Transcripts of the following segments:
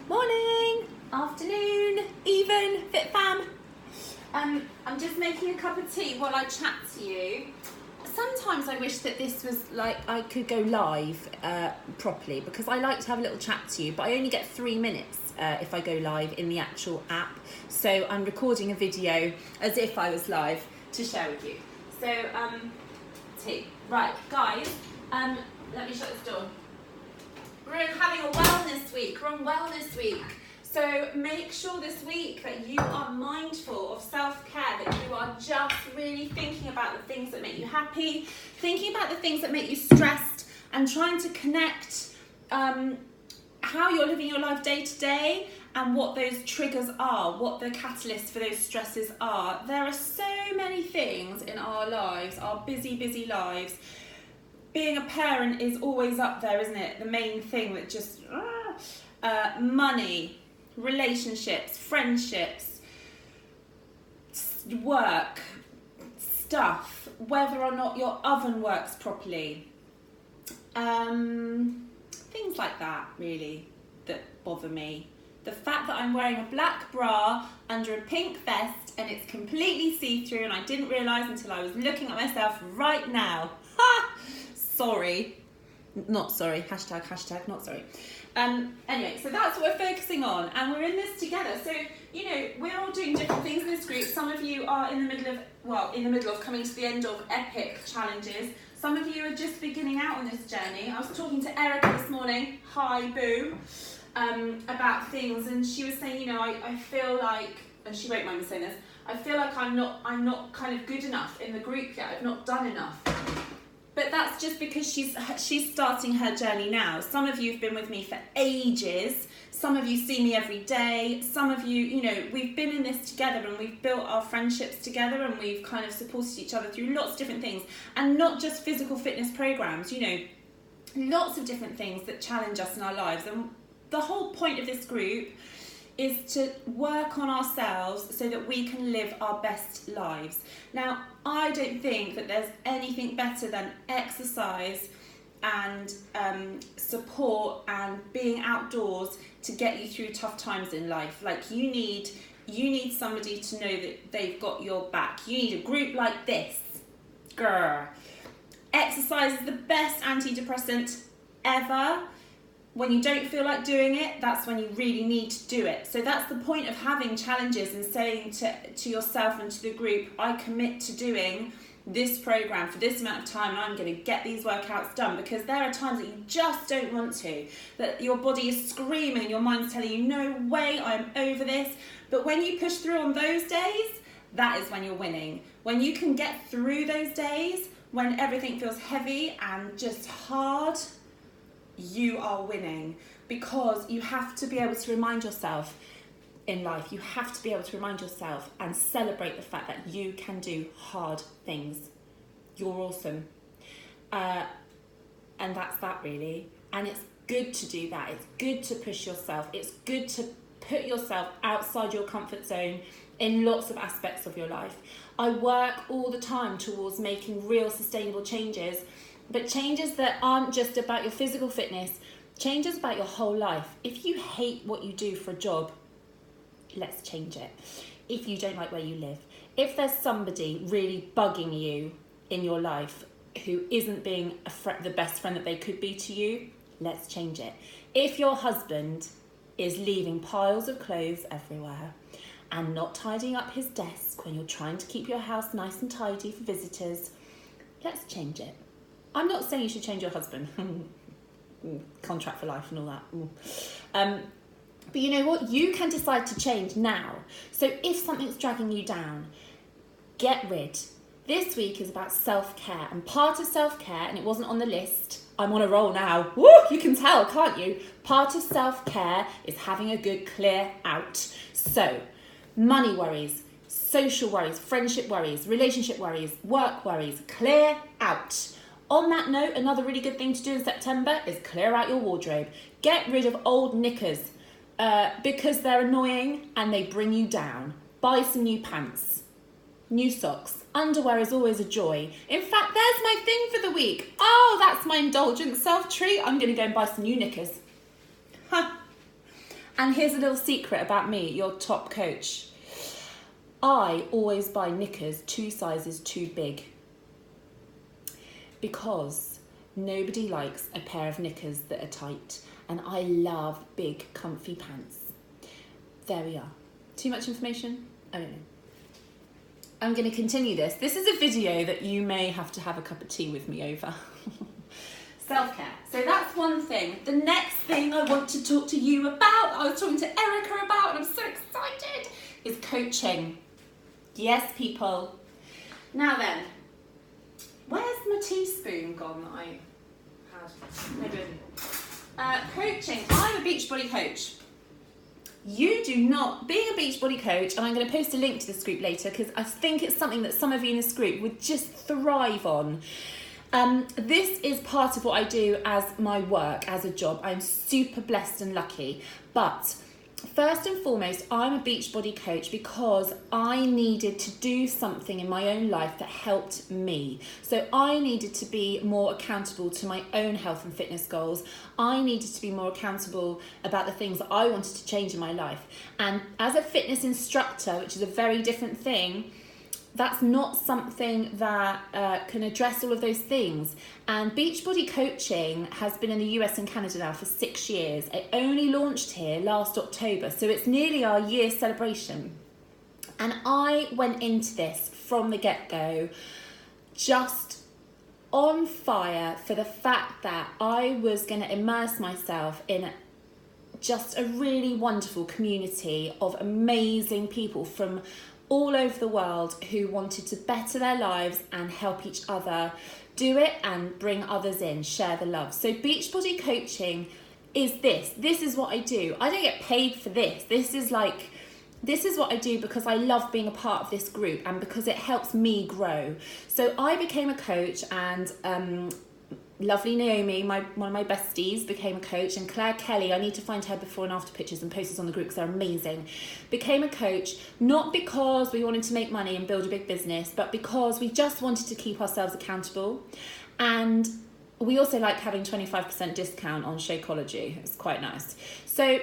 Morning, afternoon, even, Fit Fam. I'm just making a cup of tea while I chat to you. Sometimes I wish that this was like I could go live properly, because I like to have a little chat to you, but I only get 3 minutes if I go live in the actual app. So I'm recording a video as if I was live to share with you. So, tea. Right, guys, let me shut this door. We're having a wellness week. We're on wellness week. So make sure this week that you are mindful of self-care, that you are just really thinking about the things that make you happy, thinking about the things that make you stressed, and trying to connect how you're living your life day to day and what those triggers are, what the catalysts for those stresses are. There are so many things in our lives, our busy, busy lives. Being a parent is always up there, isn't it? The main thing that just, money, relationships, friendships, work, stuff, whether or not your oven works properly. Things like that, really, that bother me. The fact that I'm wearing a black bra under a pink vest and it's completely see-through and I didn't realise until I was looking at myself right now. Ha! Sorry. Not sorry. Hashtag not sorry. Anyway, so that's what we're focusing on, and we're in this together. So, you know, we're all doing different things in this group. Some of you are in the middle of coming to the end of epic challenges. Some of you are just beginning out on this journey. I was talking to Erica this morning, hi boo, about things, and she was saying, you know, I feel like, and she won't mind me saying this, I feel like I'm not kind of good enough in the group yet. I've not done enough. But that's just because she's starting her journey now. Some of you have been with me for ages. Some of you see me every day. Some of you, you know, we've been in this together and we've built our friendships together and we've kind of supported each other through lots of different things. And not just physical fitness programs, you know, lots of different things that challenge us in our lives. And the whole point of this group is to work on ourselves so that we can live our best lives. Now, I don't think that there's anything better than exercise and support and being outdoors to get you through tough times in life. Like, you need somebody to know that they've got your back. You need a group like this. Grr. Exercise is the best antidepressant ever. When you don't feel like doing it, that's when you really need to do it. So that's the point of having challenges and saying to yourself and to the group, I commit to doing this program for this amount of time and I'm going to get these workouts done, because there are times that you just don't want to, that your body is screaming, your mind's telling you, no way, I'm over this. But when you push through on those days, that is when you're winning. When you can get through those days, when everything feels heavy and just hard, you are winning, because you have to be able to remind yourself in life, you have to be able to remind yourself and celebrate the fact that you can do hard things. You're awesome. And that's that, really. And it's good to do that. It's good to push yourself. It's good to put yourself outside your comfort zone in lots of aspects of your life. I work all the time towards making real sustainable changes, but changes that aren't just about your physical fitness, changes about your whole life. If you hate what you do for a job, let's change it. If you don't like where you live, if there's somebody really bugging you in your life who isn't being the best friend that they could be to you, let's change it. If your husband is leaving piles of clothes everywhere and not tidying up his desk when you're trying to keep your house nice and tidy for visitors, let's change it. I'm not saying you should change your husband. Contract for life and all that. But you know what? You can decide to change now. So if something's dragging you down, get rid. This week is about self-care. And part of self-care, and it wasn't on the list, I'm on a roll now. Woo! You can tell, can't you? Part of self-care is having a good clear out. So, money worries, social worries, friendship worries, relationship worries, work worries, clear out. On that note, another really good thing to do in September is clear out your wardrobe. Get rid of old knickers because they're annoying and they bring you down. Buy some new pants, new socks. Underwear is always a joy. In fact, there's my thing for the week. Oh, that's my indulgent self-treat. I'm going to go and buy some new knickers. Huh. And here's a little secret about me, your top coach. I always buy knickers 2 sizes too big, because nobody likes a pair of knickers that are tight, and I love big comfy pants. There we are. Too much information? I don't know. I'm going to continue this. This is a video that you may have to have a cup of tea with me over. Self-care. So that's one thing. The next thing I want to talk to you about, I was talking to Erica about, and I'm so excited, is coaching. Yes, people. Now then, where's my teaspoon gone that I had? Maybe. Coaching. I'm a Beachbody coach. You do not, being a Beachbody coach, and I'm going to post a link to this group later because I think it's something that some of you in this group would just thrive on. This is part of what I do as my work, as a job. I'm super blessed and lucky. But first and foremost, I'm a Beachbody coach because I needed to do something in my own life that helped me. So I needed to be more accountable to my own health and fitness goals. I needed to be more accountable about the things that I wanted to change in my life. And as a fitness instructor, which is a very different thing, that's not something that can address all of those things. And Beachbody coaching has been in the US and Canada now for 6 years. It only launched here last October, so it's nearly our year celebration. And I went into this from the get-go just on fire for the fact that I was going to immerse myself in just a really wonderful community of amazing people from all over the world who wanted to better their lives and help each other do it and bring others in, share the love. So Beachbody coaching is this. This is what I do. I don't get paid for this. This is what I do because I love being a part of this group and because it helps me grow. So I became a coach, and lovely Naomi, one of my besties, became a coach, and Claire Kelly, I need to find her before and after pictures and post this on the group because they're amazing, became a coach, not because we wanted to make money and build a big business, but because we just wanted to keep ourselves accountable. And we also like having 25% discount on Shakeology. It's quite nice. So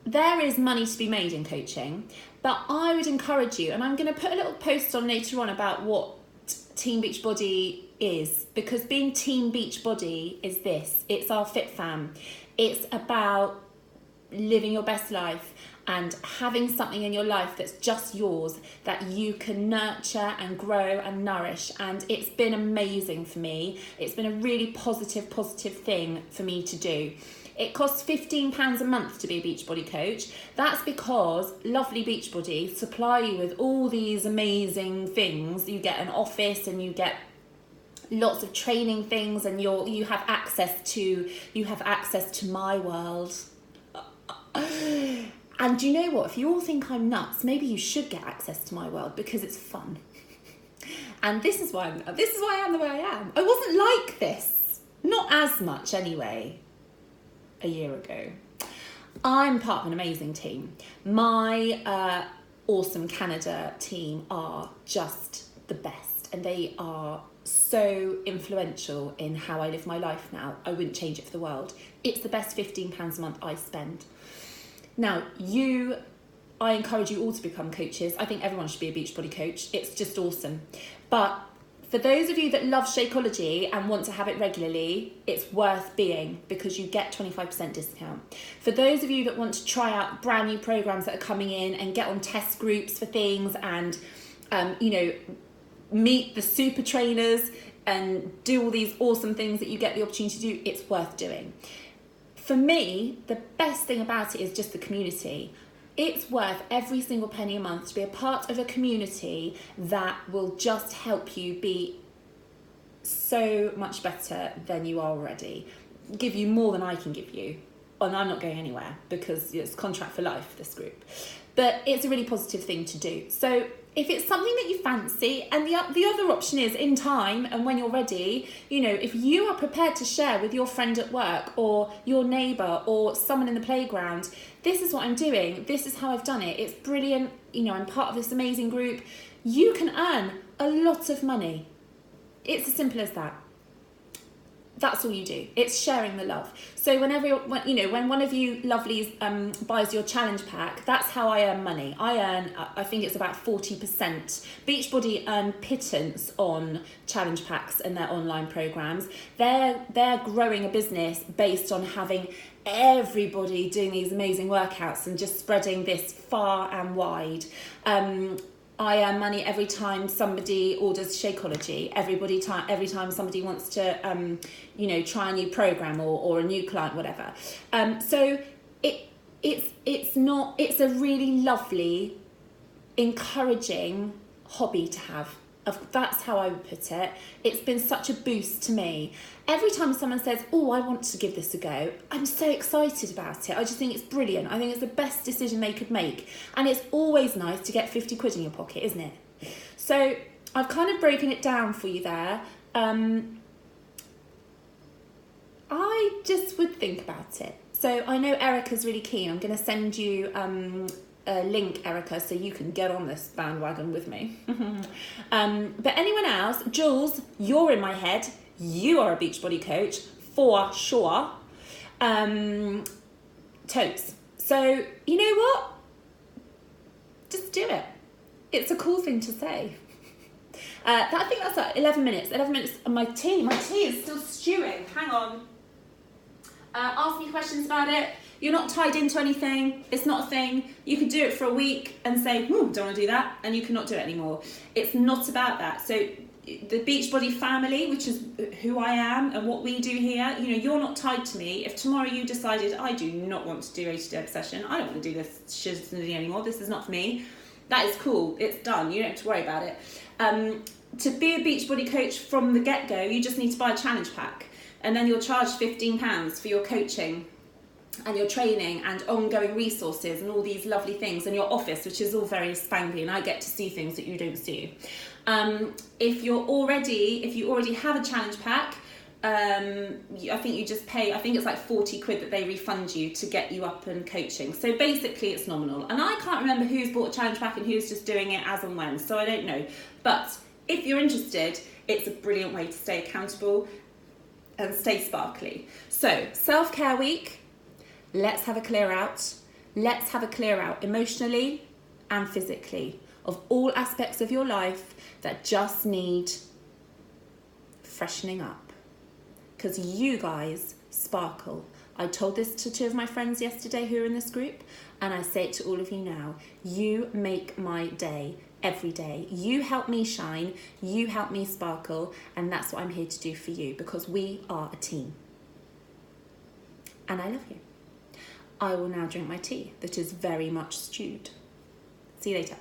there is money to be made in coaching, but I would encourage you, and I'm going to put a little post on later on about what Team Beachbody is, because being Team Beachbody is this. It's our Fit Fam. It's about living your best life and having something in your life that's just yours, that you can nurture and grow and nourish. And it's been amazing for me. It's been a really positive thing for me to do. It costs £15 a month to be a Beachbody coach. That's because lovely Beachbody supply you with all these amazing things. You get an office and you get lots of training things, and you have access to my world. And you know what? If you all think I'm nuts, maybe you should get access to my world because it's fun. And this is why I am the way I am. I wasn't like this, not as much anyway, a year ago. I'm part of an amazing team. My awesome Canada team are just the best, and they are so influential in how I live my life now. I wouldn't change it for the world. It's the best £15 a month I spend. Now, I encourage you all to become coaches. I think everyone should be a Beachbody coach. It's just awesome. But for those of you that love Shakeology and want to have it regularly, it's worth being, because you get 25% discount. For those of you that want to try out brand new programs that are coming in and get on test groups for things and, meet the super trainers and do all these awesome things that you get the opportunity to do, it's worth doing. For me, the best thing about it is just the community. It's worth every single penny a month to be a part of a community that will just help you be so much better than you are already. Give you more than I can give you. And I'm not going anywhere because it's contract for life, this group. But it's a really positive thing to do. So if it's something that you fancy, and the other option is in time and when you're ready, if you are prepared to share with your friend at work or your neighbour or someone in the playground, this is what I'm doing, this is how I've done it, it's brilliant, I'm part of this amazing group, you can earn a lot of money. It's as simple as that. that's all you do. It's sharing the love. So when one of you lovelies buys your challenge pack, that's how I earn money. I think it's about 40%. Beachbody earn pittance on challenge packs and their online programs. They're growing a business based on having everybody doing these amazing workouts and just spreading this far and wide. I earn money every time somebody orders Shakeology, every time somebody wants to, try a new program or a new client, whatever. So it's a really lovely, encouraging hobby to have. That's how I would put it. It's been such a boost to me. Every time someone says, oh, I want to give this a go, I'm so excited about it. I just think it's brilliant. I think it's the best decision they could make. And it's always nice to get 50 quid in your pocket, isn't it? So I've kind of broken it down for you there. I just would think about it. So I know Erica's really keen. I'm going to send you a link, Erica, so you can get on this bandwagon with me. But anyone else, Jules, you're in my head. You are a Beachbody coach for sure. Totes. So you know what? Just do it. It's a cool thing to say. I think that's like 11 minutes. 11 minutes. And my tea is still stewing. Hang on. Ask me questions about it. You're not tied into anything. It's not a thing. You could do it for a week and say, don't want to do that, and you cannot do it anymore. It's not about that. So the Beachbody family, which is who I am and what we do here, you're not tied to me. If tomorrow you decided, I do not want to do 80-day obsession, I don't want to do this shit anymore, this is not for me, that is cool. It's done. You don't have to worry about it. To be a Beachbody coach from the get-go, you just need to buy a challenge pack, and then you'll charge £15 for your coaching and your training and ongoing resources and all these lovely things, and your office, which is all very spanky, and I get to see things that you don't see. If you already have a challenge pack, I think you just pay, I think it's like 40 quid that they refund you to get you up and coaching. So basically it's nominal. And I can't remember who's bought a challenge pack and who's just doing it as and when, so I don't know. But if you're interested, it's a brilliant way to stay accountable and stay sparkly. So self-care week, let's have a clear out. Let's have a clear out emotionally and physically of all aspects of your life that just need freshening up. Because you guys sparkle. I told this to 2 of my friends yesterday who are in this group, and I say it to all of you now. You make my day every day. You help me shine, you help me sparkle, and that's what I'm here to do for you, because we are a team. And I love you. I will now drink my tea that is very much stewed. See you later.